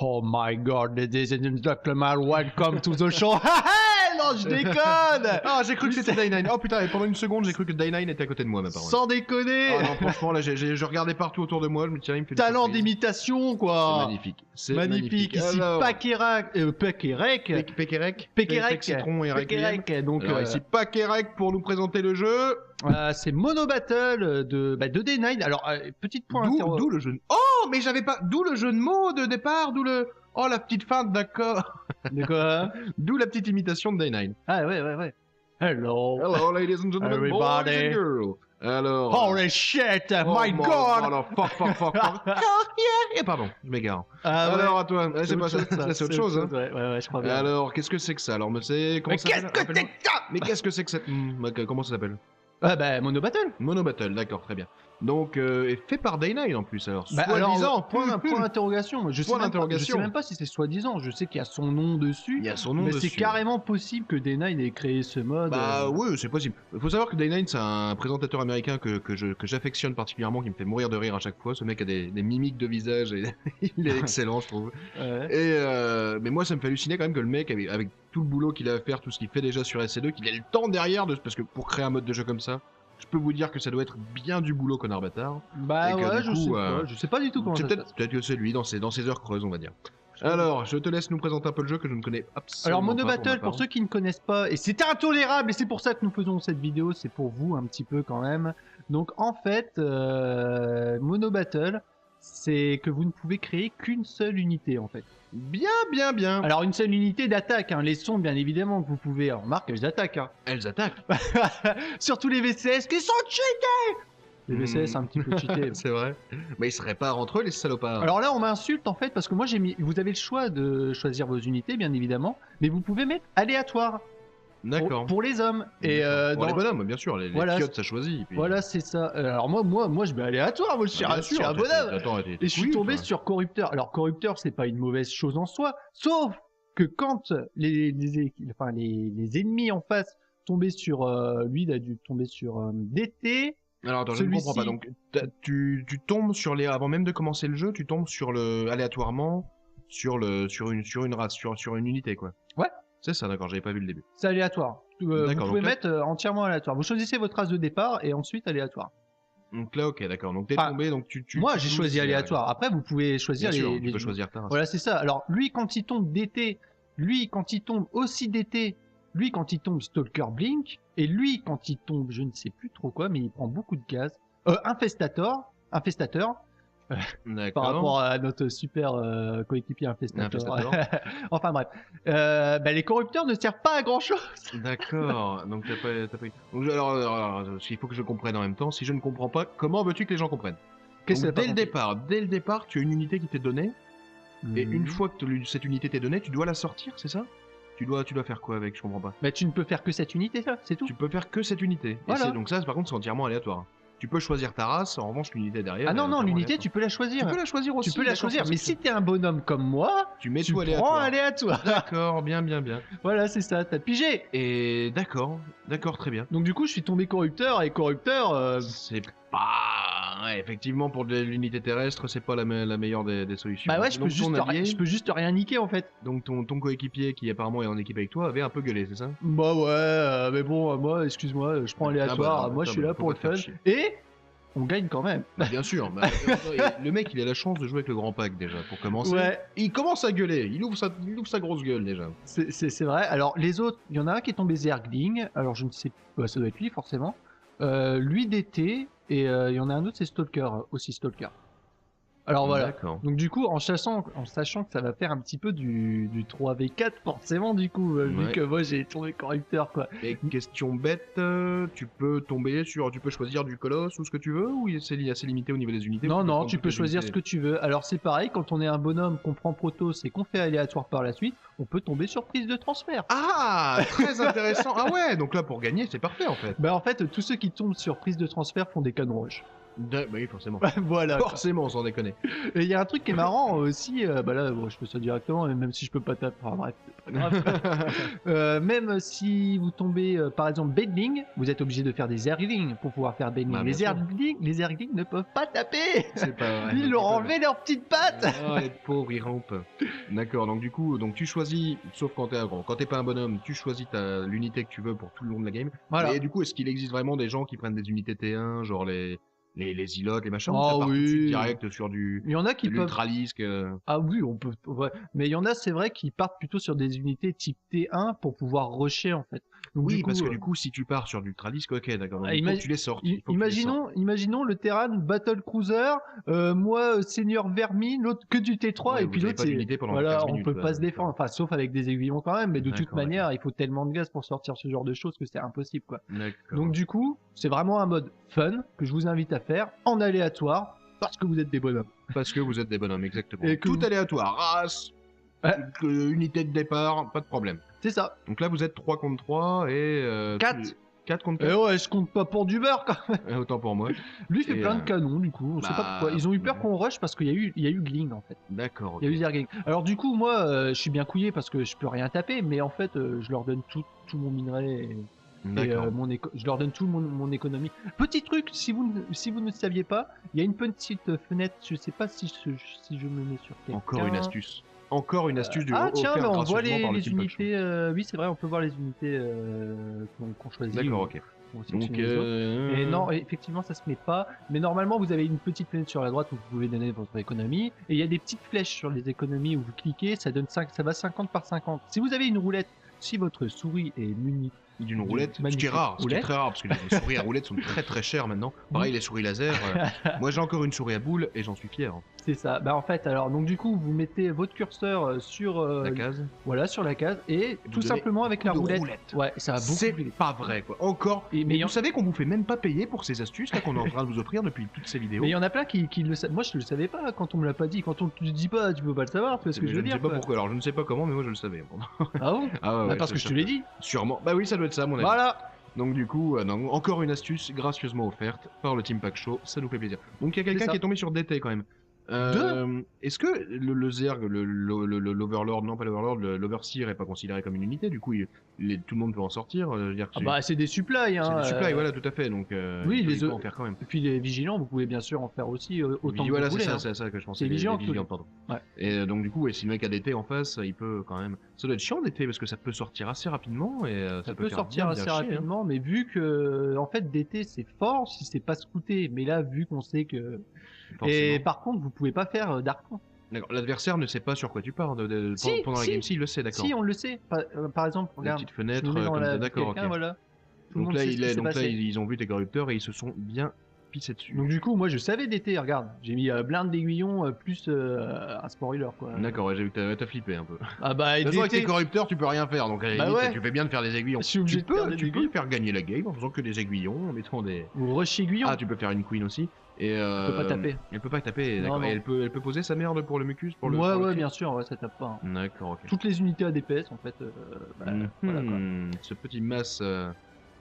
Oh my god, ladies and gentlemen, welcome to the show. Non, je déconne. Ah, j'ai cru que c'était Day9. Oh putain, et pendant une seconde, j'ai cru que Day9 était à côté de moi, ma parole. Sans déconner. Ah non, franchement, là, je regardais partout autour de moi, je me disais, il me fait une Talent surprise. d'imitation, C'est quoi. magnifique. C'est Magnifique. Ici, Alors, Paquerac. Pékérec. Pékérec. Citron et Requiem. Pékérec. Donc, Alors ici, Paquerac pour nous présenter le jeu. c'est Mono Battle de Day9. Alors, petite point D'où le jeu. Oh, mais j'avais pas. D'où le jeu de mots de départ, d'où le. Oh, la petite feinte, d'accord. De quoi? D'où la petite imitation de Day9. Ah, ouais. Hello. Hello, ladies and gentlemen, Everybody. boys and girls. Alors. Holy shit, oh, my god. Alors, fuck. Yeah. Et pardon, je m'égare. Ah, Alors, ouais. à toi. C'est pas ça, c'est autre chose. Hein. Ouais, je crois bien. Alors, qu'est-ce que c'est que ça? Alors, mais c'est. Comment Mais ça qu'est-ce s'appelle? que c'est que ça? Mais qu'est-ce que c'est que cette. Comment ça s'appelle? Ah, Mono Battle. Mono Battle, d'accord, très bien. Donc, fait par Day9 en plus, alors. Alors, Soi-disant. point d'interrogation. Je sais Point même pas- je d'interrogation. sais même pas si c'est soi-disant. Je sais qu'il y a son nom dessus. Il y a son nom Mais dessus. c'est carrément possible que Day9 ait créé ce mode. Bah oui, c'est possible. Il faut savoir que Day9, c'est un présentateur américain que j'affectionne particulièrement, qui me fait mourir de rire à chaque fois. Ce mec a des mimiques de visage et il est excellent, je trouve. Ouais. Et mais moi, ça me fait halluciner quand même que le mec, avec tout le boulot qu'il a à faire, tout ce qu'il fait déjà sur SC2, qu'il ait le temps derrière, parce que pour créer un mode de jeu comme ça, je peux vous dire que ça doit être bien du boulot, connard bâtard. Bah Et que, ouais, du je coup, sais pas. Je sais pas du tout comment C'est ça se peut-être que c'est lui dans ses heures creuses, on va dire. Alors, je te laisse nous présenter un peu le jeu que je ne connais absolument Alors Mono pas. Battle, pour ceux qui ne connaissent pas, et c'est intolérable, et c'est pour ça que nous faisons cette vidéo, c'est pour vous un petit peu quand même. Donc en fait, Mono Battle, c'est que vous ne pouvez créer qu'une seule unité en fait. Bien. Alors une seule unité d'attaque, hein. Les sondes bien évidemment que vous pouvez, alors remarque elles attaquent, hein. Elles attaquent. Surtout les VCS qui sont cheatés. Les VCS un petit peu cheatés. C'est vrai. Mais ils seraient pas entre eux, les salopards. Alors là, on m'insulte en fait parce que moi j'ai mis. Vous avez le choix de choisir vos unités, bien évidemment, mais vous pouvez mettre aléatoire D'accord. pour les hommes. Et Pour les dans- bonhommes, bien sûr. Les Voilà, chiottes, ça choisit. Puis... Voilà, c'est ça. Alors moi, je mets aléatoire. Moi, je suis, Bah, bien je suis sûr, un bonhomme. Attends, Et je suis tombé sur Corrupteur. Alors Corrupteur, c'est pas une mauvaise chose en soi, sauf que quand les ennemis en face tombaient sur lui, il a dû tomber sur DT. Alors attends, je ne comprends pas. Donc, tu tombes sur les... Avant même de commencer le jeu, tu tombes sur le... aléatoirement sur une race, sur une unité, quoi. Ouais. C'est ça, d'accord, j'avais pas vu le début. C'est aléatoire. Vous D'accord, pouvez donc là- mettre entièrement aléatoire. Vous choisissez votre race de départ et ensuite aléatoire. Donc là, ok, d'accord. Donc t'es Enfin, tombé, donc Moi, tu j'ai joues choisi aussi, aléatoire. Après, vous pouvez choisir Bien sûr, les. tu peux choisir ta race. Voilà, c'est ça. Alors, lui, quand il tombe DT, lui, quand il tombe aussi DT, lui, quand il tombe Stalker Blink, et lui, quand il tombe, je ne sais plus trop quoi, mais il prend beaucoup de gaz. Infestateur, par D'accord. rapport à notre super coéquipier Infestator. Infestator. Enfin bref. Les corrupteurs ne servent pas à grand chose. D'accord, donc t'as pas eu... Donc, alors, il faut que je comprenne en même temps. Si je ne comprends pas, comment veux-tu que les gens comprennent? Qu'est-ce Donc, que dès le départ, tu as une unité qui t'est donnée, et une fois que cette unité t'est donnée, tu dois la sortir, c'est ça? Tu dois faire quoi avec? Je comprends pas. Mais tu ne peux faire que cette unité, ça, c'est tout. Tu peux faire que cette unité. Voilà. Donc ça, par contre, c'est entièrement aléatoire. Tu peux choisir ta race, en revanche, l'unité derrière... Ah non, non, entièrement l'unité, aléatoire. tu peux la choisir. Tu peux la choisir aussi. Tu peux la d'accord, choisir. parce Mais que si t'es un bonhomme comme moi, tu mets tu tout prends aléatoire. aléatoire. D'accord, bien. Voilà, c'est ça, t'as pigé. Et d'accord, très bien. Donc du coup, je suis tombé corrupteur, et corrupteur... C'est pas... Ouais, effectivement, pour de l'unité terrestre, c'est pas la meilleure des solutions. Bah ouais, je peux, Donc, ton allié, je peux juste rien niquer en fait. donc ton coéquipier qui apparemment est en équipe avec toi avait un peu gueulé, c'est ça? Bah ouais, mais bon, moi, excuse-moi, je prends aléatoire. non, Moi, je suis là faut pour pas le te faire fun. chier. Et on gagne quand même. Bah, bien sûr. Le mec, il a la chance de jouer avec le grand pack déjà, pour commencer. Ouais, Il commence à gueuler, il ouvre sa grosse gueule déjà. c'est vrai. Alors, les autres, il y en a un qui est tombé Zergling. Alors, je ne sais pas, ça doit être lui forcément. Lui DT. Et il y en a un autre, c'est Stalker, aussi Stalker. Alors voilà. D'accord. Donc du coup, en sachant que ça va faire un petit peu du 3v4, forcément du coup, vu Ouais. que moi j'ai tombé corrupteur quoi. Et question bête, tu peux choisir du colosse ou ce que tu veux, ou c'est assez limité au niveau des unités? Non, ou non, prendre tu toutes peux les choisir unités ce que tu veux. Alors c'est pareil, quand on est un bonhomme, qu'on prend Protoss et qu'on fait aléatoire par la suite, on peut tomber sur prise de transfert. Ah, très intéressant. Ah ouais, donc là pour gagner, c'est parfait en fait. Bah en fait, tous ceux qui tombent sur prise de transfert font des canons rush. Bah oui, forcément. Voilà. quoi. Forcément, sans déconner. Et il y a un truc qui est marrant aussi, bah là, bon, je fais ça directement, même si je peux pas taper. Enfin, bref, c'est pas grave. Même si vous tombez, par exemple, Bedling, vous êtes obligé de faire des Zerglings pour pouvoir faire Bedling. Bah, bien sûr. Les Zerglings ne peuvent pas taper. C'est pas vrai. Ils leur ont enlevé leurs petites pattes. Ah, les pauvres, ils rampent. D'accord, donc du coup, donc tu choisis, sauf quand t'es pas un bonhomme, tu choisis l'unité que tu veux pour tout le long de la game. Voilà. Et du coup, est-ce qu'il existe vraiment des gens qui prennent des unités T1, genre les îlots, les machins, ou Ah ça part tout de suite oui. direct sur du Il y en a qui peuvent. l'ultralisque Ah oui, on peut. Ouais. Mais il y en a, c'est vrai, qui partent plutôt sur des unités type T1 pour pouvoir rusher en fait. Donc, Oui, du coup, parce que du coup, si tu pars sur du l'ultralisque, ok, d'accord. Donc, Ah, il faut que tu les sortes. il faut que tu les sortes. imaginons le Terran Battle Cruiser, moi Seigneur Vermine, l'autre que du T3 Ouais, et puis vous avez l'autre pas c'est d'unité pendant voilà, 15 on minutes, peut quoi, pas se d'accord. défendre, enfin sauf avec des aiguillons quand même, mais de toute D'accord, manière il faut tellement de gaz pour sortir ce genre de choses que c'est impossible quoi. D'accord. Donc du coup c'est vraiment un mode fun que je vous invite à faire en aléatoire parce que vous êtes des bonhommes. Parce que vous êtes des bonhommes, exactement. Et que Tout vous- aléatoire, race, Ouais. unité de départ, pas de problème. C'est ça. Donc là, vous êtes 3 contre 3 et... 4. 4 contre Et 4 ouais, je compte pas pour du beurre quand même. Autant pour moi. Lui fait Et, plein de canons du coup, on sait pas bah, pourquoi. Ils ont eu peur ouais. qu'on rush parce qu'il y a eu Gling en fait. D'accord, ok. Il y a eu Zergling. Alors du coup, moi, je suis bien couillé parce que je peux rien taper, mais en fait, je leur donne tout mon minerai et D'accord. je leur donne tout mon économie. Petit truc, si vous ne saviez pas, il y a une petite fenêtre, je sais pas si je me mets sur quelqu'un. Encore une astuce. Encore une astuce du Ah tiens, offerte mais on voit gracieusement par le les Team Pack Show. unités. Oui, c'est vrai, on peut voir les unités qu'on choisit. D'accord, ok. On Donc, sélectionne les autres. Et non, effectivement, ça se met pas. Mais normalement, vous avez une petite fenêtre sur la droite où vous pouvez donner votre économie. Et il y a des petites flèches sur les économies où vous cliquez, ça va 50 par 50. Si vous avez une roulette, si votre souris est munie d'une roulette, ce qui est magnifique rare, ce qui est roulette. très rare, parce que les souris à roulettes sont très très chères maintenant. Pareil, les souris laser. Moi, j'ai encore une souris à boule et j'en suis fier. C'est ça. Bah en fait, alors donc du coup, vous mettez votre curseur sur La case. voilà, sur la case et vous tout donnez simplement avec la de roulette. roulette. Ouais, ça va beaucoup C'est plus vite. pas vrai, quoi. Encore. Et, Mais vous savez qu'on vous fait même pas payer pour ces astuces là qu'on est en train de vous offrir depuis toutes ces vidéos. Mais il y en a plein qui le savent. Moi, je le savais pas quand on me l'a pas dit. Quand on te dit pas, tu peux pas le savoir. Tu vois ce que Mais je veux ne dire sais pas quoi. pourquoi. Alors, je ne sais pas comment, mais moi je le savais. Ah bon Ah ouais, Bah, parce que je te l'ai dit. Sûrement. Bah oui, ça doit être ça, à mon avis. Voilà. Donc du coup, non, encore une astuce gracieusement offerte par le Team Pack Show, ça nous fait plaisir. Donc il y a quelqu'un C'est ça. qui est tombé sur DT quand même. Est-ce que le Zerg, l'Overlord, non pas l'Overlord, l'Overseer est pas considéré comme une unité? Du coup, tout le monde peut en sortir. Je veux dire que Ah bah c'est des supplies. Hein, c'est des supplies, voilà, tout à fait. Donc oui, il les peut en faire quand même. Et puis les vigilants, vous pouvez bien sûr en faire aussi autant que Voilà, vous c'est voulez. ça, hein. c'est ça que je pensais. C'est les vigilant, vigilants, pardon. Ouais. Et donc du coup, si le mec a DT en face, il peut quand même. Ça doit être chiant DT parce que ça peut sortir assez rapidement et Ça peut peut faire sortir bien assez chier, hein. rapidement, mais vu que en fait DT c'est fort si c'est pas scouté, mais là vu qu'on sait que et Forcément. par contre vous pouvez pas faire d'arcan. D'accord. L'adversaire ne sait pas sur quoi tu pars Si, pendant la si. game. Si, il le sait, d'accord. Si on le sait, par exemple La regarde, petite je fenêtre, me mets dans comme la ça, vie de d'accord, quelqu'un, ok. voilà. Tout le Donc monde là, sait ce qui s'est passé. ils ont vu tes corrupteurs et ils se sont bien pissés dessus. Donc du coup moi je savais DT, regarde, j'ai mis blinde d'aiguillons plus un spoiler quoi. D'accord, ouais, j'ai vu que t'as flippé un peu. Ah bah De toute façon, avec tes DT, corrupteurs, tu peux rien faire, donc à la Bah limite, ouais. tu fais bien de faire des aiguillons. je suis obligé de faire des Tu peux aiguillons. faire gagner la game en faisant que des aiguillons, en mettant des... Ou rush aiguillon. Ah, tu peux faire une queen aussi. Et peut pas taper. Elle peut pas taper, Non, d'accord. non. Et elle peut poser sa merde pour le mucus, pour le... Ouais pour le ouais crit bien sûr, ouais, ça tape pas. Hein. D'accord, ok. Toutes les unités ADPS en fait, voilà quoi. Ce petit masse...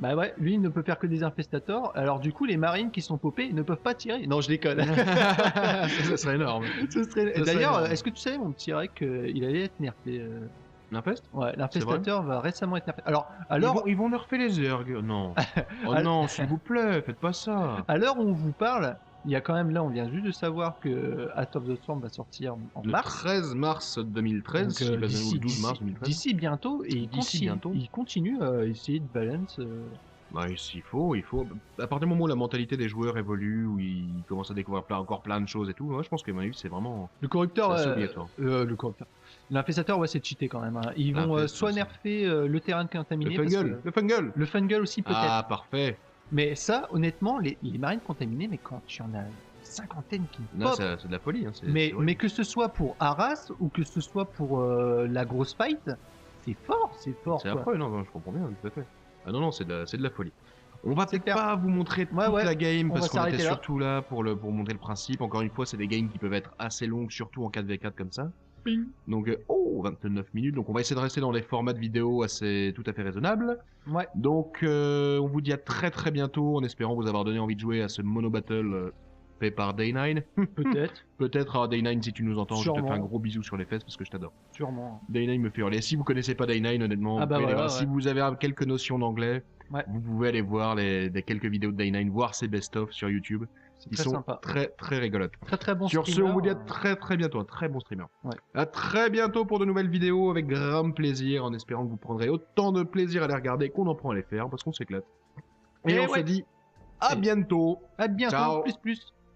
Bah ouais, lui il ne peut faire que des infestators. Alors du coup les marines qui sont popés ne peuvent pas tirer. Non je déconne. ça serait énorme. Ce serait- Ça serait D'ailleurs, énorme. est-ce que tu savais mon petit Rec qu'il allait être nerfé L'infest Ouais, l'infestateur va récemment être nerfé. Alors ils vont nerfer les Zerg. Non. Oh Alors- non, s'il vous plaît, faites pas ça. à l'heure où on vous parle, il y a quand même là, on vient juste de savoir que Hat of the Storm va sortir en Le mars. 13 mars 2013, Donc, si je dis pas de conneries, ou le 12 mars 2013. d'ici bientôt, et D'ici bientôt. il continue à essayer de balance. Bah, il faut. À partir du moment où la mentalité des joueurs évolue, où ils commencent à découvrir encore plein de choses et tout, moi je pense que mon avis c'est vraiment Le corrupteur, c'est assez obligatoire. le corrupteur. L'infestateur, ouais, c'est cheaté quand même. Hein. Ils vont L'infest, soit ça. nerfer le terrain contaminé. Le parce fungal, que- le fungal. Le fungal aussi peut-être. Ah, parfait. Mais ça, honnêtement, les marines contaminées, mais quand il y en a une cinquantaine qui Là, pop, c'est de la folie. Hein. mais que ce soit pour Arras ou que ce soit pour la grosse fight, c'est fort c'est quoi. affreux, non, je comprends bien, tout à fait. Ah non, c'est de la folie. On va C'est peut-être clair. pas vous montrer toute Ouais, la game on parce va qu'on était s'arrêter là. surtout là pour montrer le principe. Encore une fois, c'est des games qui peuvent être assez longues, surtout en 4v4 comme ça. Donc, 29 minutes. Donc, on va essayer de rester dans les formats de vidéo assez tout à fait raisonnables. Ouais. Donc, on vous dit à très très bientôt en espérant vous avoir donné envie de jouer à ce Mono Battle fait par Day9. Peut-être. Peut-être, Day9, si tu nous entends, je te Sûrement. fais un gros bisou sur les fesses parce que je t'adore. Sûrement. Day9 me fait hurler. Si vous connaissez pas Day9, honnêtement, Ah vous bah pouvez aller voilà, voir. ouais. Si vous avez quelques notions d'anglais, Ouais. vous pouvez aller voir les quelques vidéos de Day9, voir ses best-of sur YouTube. C'est Ils très sont sympa. très très rigolotes. Très très bon Sur ce, streamer, on vous dit à très très bientôt. Un très bon streamer. Ouais. À très bientôt pour de nouvelles vidéos avec grand plaisir, en espérant que vous prendrez autant de plaisir à les regarder qu'on en prend à les faire parce qu'on s'éclate. Et on se dit à bientôt. À bientôt. Ciao. Plus.